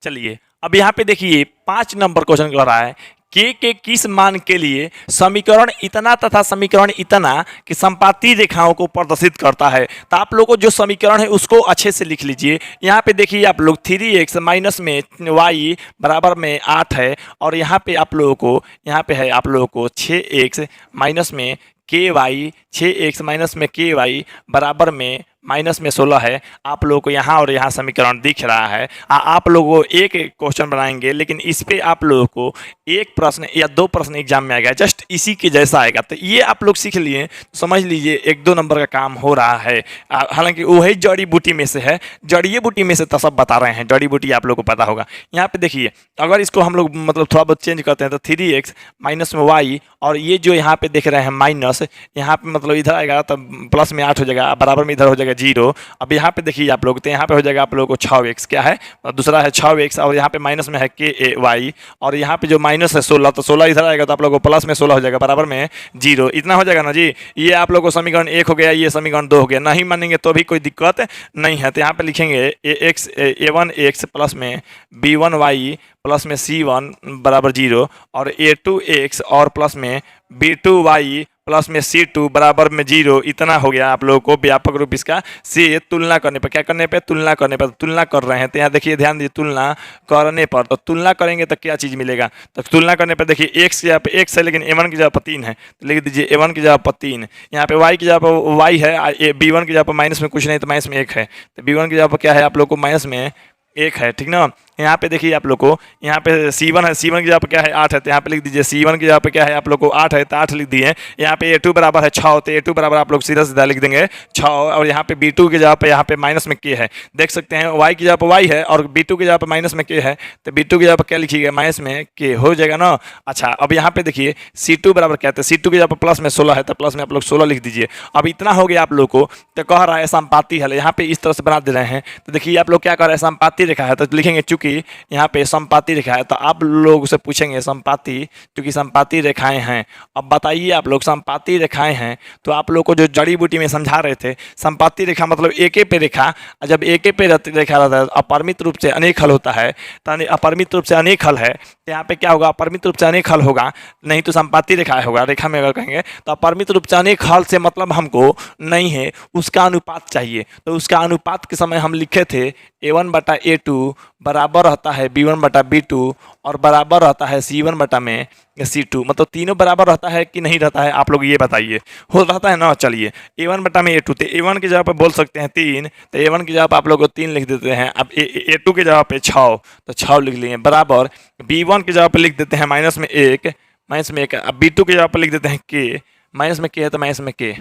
चलिए अब यहाँ पे देखिए 5 नंबर क्वेश्चन कर रहा है, के किस मान के लिए समीकरण इतना तथा समीकरण इतना कि संपाती रेखाओं को प्रदर्शित करता है। तो आप लोगों को जो समीकरण है उसको अच्छे से लिख लीजिए। यहाँ पे देखिए आप लोग 3x माइनस में y बराबर में 8 है, और यहाँ पे आप लोगों को, यहाँ पे है आप लोगों को 6x माइनस में ky, 6x माइनस में ky बराबर में माइनस में 16 है। आप लोगों को यहाँ और यहाँ समीकरण दिख रहा है। आप लोगों को एक क्वेश्चन बनाएंगे, लेकिन इस पे आप लोगों को एक प्रश्न या 2 प्रश्न एग्जाम में आएगा, जस्ट इसी के जैसा आएगा। तो ये आप लोग सीख लिए, समझ लीजिए 1-2 नंबर का काम हो रहा है। हालांकि वही जड़ी बूटी में से है, जड़ी बूटी में से तो सब बता रहे हैं, जड़ी बूटी आप लोग को पता होगा। यहाँ पे देखिए, अगर इसको हम लोग मतलब थोड़ा बहुत चेंज करते हैं तो 3x माइनस में y, और ये जो यहाँ पे देख रहे हैं माइनस, यहाँ पे मतलब इधर आएगा तो प्लस में 8 हो जाएगा, बराबर में इधर हो जाएगा 0। अब यहाँ पे देखिए आप लोग, तो यहाँ पे हो जाएगा आप लोगों को 6x, क्या है दूसरा है 6x, और यहाँ पे माइनस में है ky, और यहाँ पे जो माइनस है 16, तो 16 इधर आएगा तो आप लोगों को प्लस में 16 हो जाएगा, बराबर में 0। इतना हो जाएगा ना जी। ये आप लोगों को समीकरण 1 हो गया, ये समीकरण 2 हो गया। नहीं मानेंगे तो भी कोई दिक्कत नहीं है। तो यहाँ पे लिखेंगे a1x प्लस में b1y प्लस में c1 बराबर 0, और a2x और प्लस में b2y प्लस में c2 बराबर में 0। इतना हो गया आप लोगों को व्यापक रूप इसका से तुलना करने पर, क्या करने पे, तुलना करने पर, तुलना कर रहे हैं। तो यहाँ देखिए ध्यान दीजिए, तुलना करने पर, तो तुलना करेंगे तो क्या चीज़ मिलेगा, तो तुलना करने पर देखिए x की जगह पे x है, लेकिन a1 की जगह पर 3 है, तो लिख दीजिए a1 की जगह पर 3। यहाँ पे y की जगह पर y है, b1 की जगह पर माइनस में कुछ नहीं, तो माइनस में 1 है, तो b1 की जगह पर क्या है आप लोग को माइनस में 1 है, ठीक ना। यहाँ पे देखिए आप लोग को, यहाँ पे c1 है, c1 की जगह पर क्या है 8 है, तो यहाँ पे लिख दीजिए c1 की जगह पे क्या है आप लोग को 8 है, तो 8 लिख दिए। यहाँ पे a2 बराबर है 6, तो a2 बराबर आप लोग सीधा सीधा लिख देंगे 6, और यहाँ पे b2 की जगह पे यहाँ पे माइनस में k है, देख सकते हैं y की जगह पर y है और b2 की जगह पर माइनस में k है, तो b2 की जगह पर क्या लिखिएगा, माइनस में k हो जाएगा ना। अच्छा अब यहाँ पे देखिए c2 बराबर क्या है, c2 की जगह पर प्लस में 16 है, तो प्लस में आप लोग 16 लिख दीजिए। अब इतना हो गया आप लोग को, तो कह रहा है संपाती हल, यहाँ पे इस तरह से बना दे रहे हैं। तो देखिए आप लोग क्या कर रहे हैं, संपाती रेखा है, तो लिखेंगे चूंकि यहाँ पे संपाती रेखा है, तो आप लोग से पूछेंगे संपाती, क्योंकि संपाती रेखाएं हैं। अब बताइए आप लोग, संपाती रेखाएं हैं तो आप लोग को जो जड़ी बूटी में समझा रहे थे, संपाती रेखा मतलब एक पे रेखा, जब एक पे रेखा रहता है अपरिमित रूप से अनेक हल होता है, तो अपरिमित रूप से अनेक हल है, तो यहाँ पे क्या होगा, अपरिमित रूप से अनेक हल होगा, नहीं तो संपाती रेखा होगा। रेखा में अगर कहेंगे तो अपरिमित रूप से अनेक हल से मतलब हमको नहीं है, उसका अनुपात चाहिए। तो उसका अनुपात के समय हम लिखे थे a1/a2 बराबर रहता है b1/b2 और बराबर रहता है c1 में c2, मतलब तीनों बराबर रहता है कि नहीं रहता है, आप लोग ये बताइए। हो रहता है ना। चलिए a1/a2, तो a1 की जगह पर बोल सकते हैं 3, तो a1 की जगह पर आप लोग को 3 लिख देते हैं। अब a2 की जगह पे 6, तो 6 लिख लिए, बराबर b1 की जगह पर लिख देते हैं माइनस में 1, अब b2 की जगह पर लिख देते हैं k, माइनस में k है तो माइनस में k।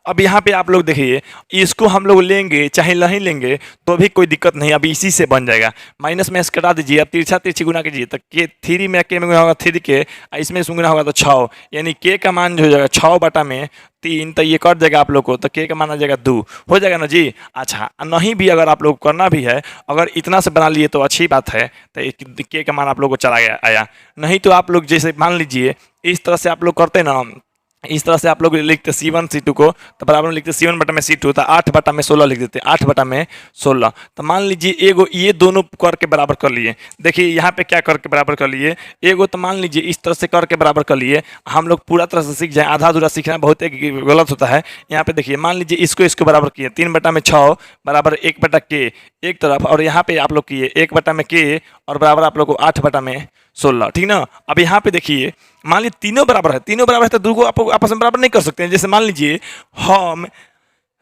अब यहाँ पे आप लोग देखिए, इसको हम लोग लेंगे चाहे नहीं लेंगे तो भी कोई दिक्कत नहीं, अभी इसी से बन जाएगा। माइनस में कटा दीजिए, अब तिरछा तिरछी गुना कीजिए, तो k 3 में k में गुना होगा 3k, इसमें गुना होगा तो 6, यानी k का मान जो हो जाएगा 6/3, तो ये कट जाएगा आप लोग को, तो k का मान आ जाएगा 2, हो जाएगा ना जी। अच्छा नहीं भी अगर आप लोग करना भी है, अगर इतना से बना लिए तो अच्छी बात है, तो k का मान आप लोग को चला गया आया। नहीं तो आप लोग जैसे मान लीजिए इस तरह से आप लोग करते ना, इस तरह से आप लोग लिखते C1 C2 को, तो बराबर में लिखते C1 बटा में C2, तो 8 बटा में 16 लिख देते, 8 बटा में 16। तो मान लीजिए एगो ये दोनों करके बराबर कर लिए। देखिए यहाँ पे क्या करके बराबर कर लिए, एगो तो मान लीजिए इस तरह से करके बराबर कर लिए। हम लोग पूरा तरह से सीख जाए, आधा अधूरा सीखना बहुत एक गलत होता है। यहाँ पे देखिए मान लीजिए इसको बराबर किए, 3 बटा में 6 बराबर 1 बटा के एक तरफ, और यहाँ पे आप लोग किए 1 बटा में के और बराबर आप लोग को 8 बटा में 16, ठीक ना। अब यहाँ पे देखिए मान लीजिए तीनों बराबर है, तो दो को आप आपस में बराबर नहीं कर सकते हैं। जैसे मान लीजिए हम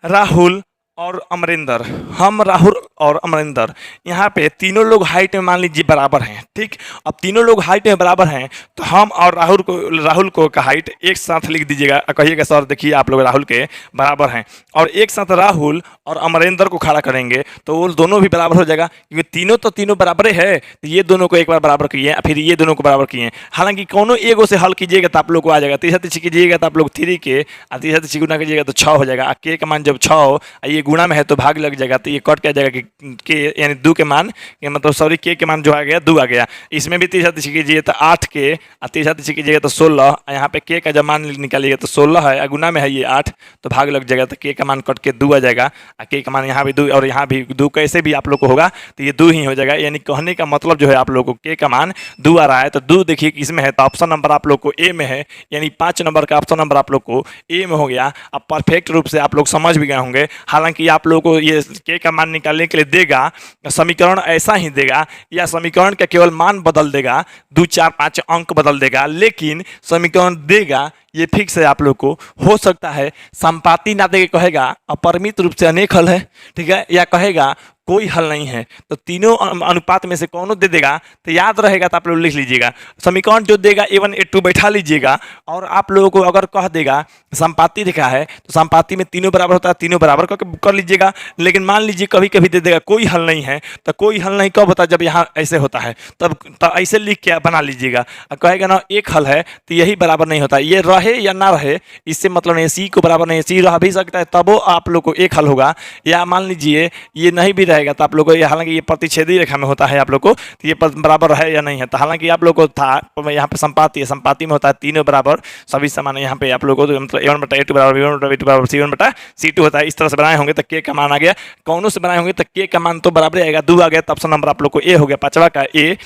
राहुल और अमरिंदर, हम राहुल और अमरिंदर, यहाँ पे तीनों लोग हाइट में मान लीजिए बराबर हैं, ठीक। अब तीनों लोग हाइट में बराबर हैं, तो हम और राहुल को का हाइट एक साथ लिख दीजिएगा, कहिएगा सर देखिए आप लोग राहुल के बराबर हैं, और एक साथ राहुल और अमरिंदर को खड़ा करेंगे तो वो दोनों भी बराबर हो जाएगा, क्योंकि तीनों बराबर है। तो ये दोनों को एक बार बराबर किए, फिर ये दोनों को बराबर किए। हालांकि कोनो एगो से हल कीजिएगा तो आप लोग को आ जाएगा, तीसरा तीसरी कीजिएगा तो आप लोग 3 के, और तीसरा तीसरी गुना कीजिएगा तो 6 हो जाएगा। के का मान जब 6 ये गुणा में है तो भाग लग जाएगा, तो ये कट क्या जाएगा कि के यानी 2 के मान, मतलब सॉरी के मान जो आ गया 2 आ गया। इसमें भी तीसरा तीसरी कीजिए तो 8 के, और तीसरा तीसरी कीजिएगा तो 16। यहाँ पे के का जब मान निकालिएगा तो 16 है, गुना में है ये 8, तो भाग लग जाएगा, तो के का मान कट के 2 आ जाएगा। के का मान यहाँ भी 2 और यहाँ भी 2, कैसे भी आप लोग को होगा तो ये 2 ही हो जाएगा। यानी कहने का मतलब जो है आप लोग को के का मान 2 आ रहा है, तो 2 देखिए किसमें है, तो ऑप्शन नंबर आप लोग को ए में है, यानी 5 नंबर का ऑप्शन नंबर आप लोग को ए में हो गया। अब परफेक्ट रूप से आप लोग समझ भी गए होंगे। हालांकि आप लोग को ये के का मान निकालने के लिए देगा, समीकरण ऐसा ही देगा, या समीकरण का केवल मान बदल देगा, 2 4 5 अंक बदल देगा, लेकिन समीकरण देगा ये फिक्स है। आप लोग को हो सकता है संपाती ना दे के कहेगा अपरिमित रूप से अनेक हल है, ठीक है, या कहेगा कोई हल नहीं है, तो तीनों अनुपात में से कौन दे देगा तो याद रहेगा, तो आप लोग लिख लीजिएगा। समीकरण जो देगा A1 A2 बैठा लीजिएगा, और आप लोगों को अगर कह देगा संपाती लिखा है तो संपाती में तीनों बराबर होता है, तीनों बराबर कर लीजिएगा। लेकिन मान लीजिए कभी कभी दे देगा कोई हल नहीं है, तो कोई हल नहीं कब होता है, जब यहाँ ऐसे होता है, तब ऐसे लिख के बना लीजिएगा। कहेगा ना एक हल है तो यही बराबर नहीं होता, ये रहे या ना रहे इससे मतलब नहीं, सी को बराबर नहीं, सी रह भी सकता है तब आप लोग को एक हल होगा। या मान लीजिए ये नहीं भी रहेगा तो आप लोग को, हालांकि ये प्रतिच्छेदी रेखा में होता है आप लोग को, तो ये बराबर है या नहीं है, तो हालांकि आप लोग को था यहाँ पे संपाती है, संपाती में होता है तीनों बराबर सभी समान है। यहाँ पे आप लोग को मतलब A1 बटा A2 बराबर B1 बटा B2 बराबर C1 बटा C2 होता है। इस तरह से बनाए होंगे तो के का मान आ गया, कौनों से बनाए होंगे तो के का मान तो बराबर आएगा, 2 आ गया, तो ऑप्शन नंबर आप लोग को ए हो गया, 5वां का ए।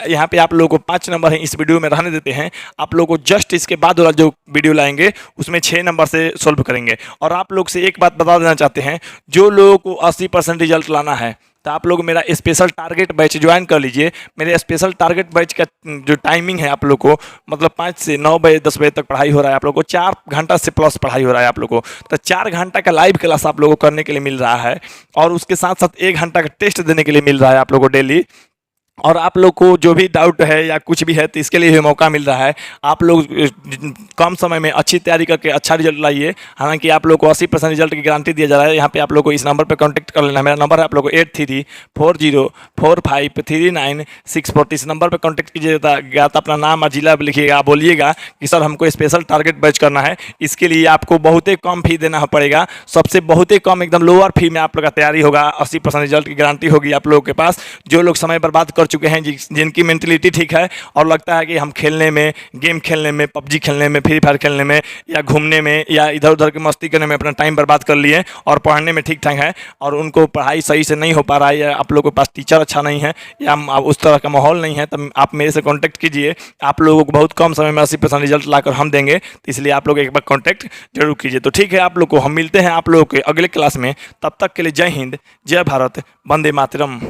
यहाँ पे आप लोगों को 5 नंबर है इस वीडियो में रहने देते हैं, आप लोगों को जस्ट इसके बाद वाला जो वीडियो लाएंगे उसमें 6 नंबर से सॉल्व करेंगे। और आप लोग से एक बात बता देना चाहते हैं, जो लोगों को 80% रिजल्ट लाना है तो आप लोग मेरा स्पेशल टारगेट बैच ज्वाइन कर लीजिए। मेरे स्पेशल टारगेट बैच का जो टाइमिंग है आप लोग को, मतलब 5 से 9 बजे 10 बजे तक पढ़ाई हो रहा है आप लोग को, 4 घंटा से प्लस पढ़ाई हो रहा है आप लोग को, तो 4 घंटा का लाइव क्लास आप लोगों को करने के लिए मिल रहा है, और उसके साथ साथ 1 घंटा का टेस्ट देने के लिए मिल रहा है आप लोग को डेली। और आप लोग को जो भी डाउट है या कुछ भी है तो इसके लिए भी मौका मिल रहा है। आप लोग कम समय में अच्छी तैयारी करके अच्छा रिजल्ट लाइए। हालांकि आप लोग को 80% रिजल्ट की गारंटी दिया जा रहा है। यहाँ पे आप लोग को इस नंबर पर कांटेक्ट कर लेना है, मेरा नंबर है आप लोग को 8340453964। इस नंबर पर कांटेक्ट कीजिएगा तो अपना नाम और जिला लिखिएगा, बोलिएगा कि सर हमको स्पेशल टारगेट बैच करना है। इसके लिए आपको बहुत ही कम फी देना पड़ेगा, सबसे बहुत ही कम एकदम लोअर फी में आप लोग का तैयारी होगा। 80% रिजल्ट की गारंटी होगी आप लोगों के पास। जो लोग समय बर्बाद कर चुके हैं, जिनकी मेंटलिटी ठीक है और लगता है कि हम खेलने में, गेम खेलने में, पबजी खेलने में, फ्री फायर खेलने में, या घूमने में, या इधर उधर की मस्ती करने में अपना टाइम बर्बाद कर लिए, और पढ़ने में ठीक ठाक है और उनको पढ़ाई सही से नहीं हो पा रहा है, या आप लोगों के पास टीचर अच्छा नहीं है, या उस तरह का माहौल नहीं है, तब आप मेरे से कॉन्टैक्ट कीजिए। आप लोगों को बहुत कम समय में 80% रिजल्ट लाकर हम देंगे, तो इसलिए आप लोग एक बार कॉन्टैक्ट जरूर कीजिए। तो ठीक है, आप लोग को हम मिलते हैं आप लोगों के अगले क्लास में। तब तक के लिए जय हिंद, जय भारत, वंदे मातरम।